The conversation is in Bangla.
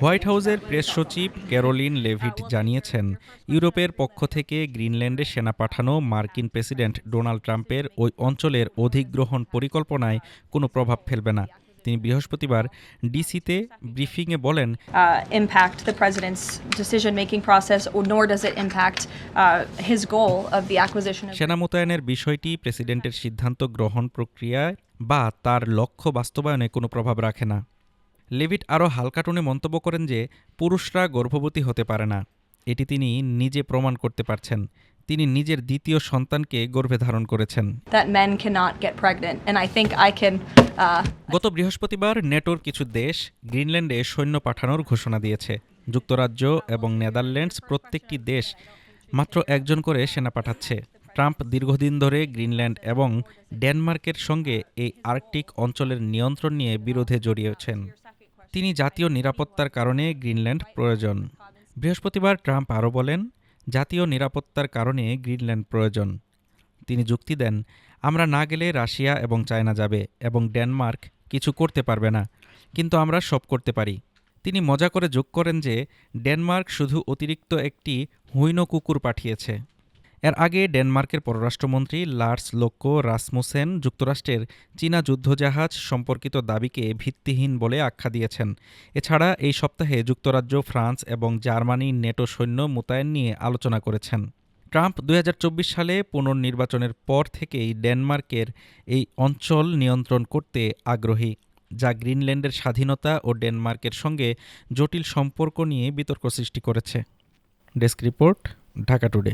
হোয়াইট হাউসের প্রেস সচিব ক্যারোলিন লেভিট জানিয়েছেন, ইউরোপের পক্ষ থেকে গ্রিনল্যান্ডে সেনা পাঠানো মার্কিন প্রেসিডেন্ট ডোনাল্ড ট্রাম্পের ওই অঞ্চলের অধিগ্রহণ পরিকল্পনায় কোনো প্রভাব ফেলবে না। তিনি বৃহস্পতিবার ডিসিতে ব্রিফিংয়ে বলেন, impact the president's decision-making process, or nor does it impact his goal of the acquisition of সেনা মোতায়েনের বিষয়টি প্রেসিডেন্টের সিদ্ধান্ত গ্রহণ প্রক্রিয়ায় বা তার লক্ষ্য বাস্তবায়নে কোনো প্রভাব রাখে না। লেভিট আরও হালকা টোনে মন্তব্য করেন যে পুরুষরা গর্ভবতী হতে পারে না, এটি তিনি নিজে প্রমাণ করতে পারছেন। তিনি নিজের দ্বিতীয় সন্তানকে গর্ভে ধারণ করেছেন। that men cannot get pregnant, and I think I can গত বৃহস্পতিবার নেটোর কিছু দেশ গ্রিনল্যান্ডে সৈন্য পাঠানোর ঘোষণা দিয়েছে। যুক্তরাজ্য এবং নেদারল্যান্ডস প্রত্যেকটি দেশ মাত্র একজন করে সেনা পাঠাচ্ছে। ট্রাম্প দীর্ঘদিন ধরে গ্রিনল্যান্ড এবং ডেনমার্কের সঙ্গে এই আর্কটিক অঞ্চলের নিয়ন্ত্রণ নিয়ে বিরোধে জড়িয়েছেন। তিনি জাতীয় নিরাপত্তার কারণে গ্রিনল্যান্ড প্রয়োজন। বৃহস্পতিবার ট্রাম্প আরও বলেন, জাতীয় নিরাপত্তার কারণে গ্রিনল্যান্ড প্রয়োজন। তিনি যুক্তি দেন, আমরা না গেলে রাশিয়া এবং চায়না যাবে এবং ডেনমার্ক কিছু করতে পারবে না, কিন্তু আমরা সব করতে পারি। তিনি মজা করে যোগ করেন যে ডেনমার্ক শুধু অতিরিক্ত একটি হুইনো কুকুর পাঠিয়েছে। এর আগে ডেনমার্কের পররাষ্ট্রমন্ত্রী লার্স লোক্কো রাসমুসেন যুক্তরাষ্ট্রের চীনা যুদ্ধজাহাজ সম্পর্কিত দাবিকে ভিত্তিহীন বলে আখ্যা দিয়েছেন। এছাড়া এই সপ্তাহে যুক্তরাজ্য, ফ্রান্স এবং জার্মানি নেটো সৈন্য মোতায়েন নিয়ে আলোচনা করেছেন। ট্রাম্প 2024 সালে পুনর্নির্বাচনের পর থেকেই ডেনমার্কের এই অঞ্চল নিয়ন্ত্রণ করতে আগ্রহী, যা গ্রিনল্যান্ডের স্বাধীনতা ও ডেনমার্কের সঙ্গে জটিল সম্পর্ক নিয়ে বিতর্ক সৃষ্টি করেছে। Desk report, Dhaka today.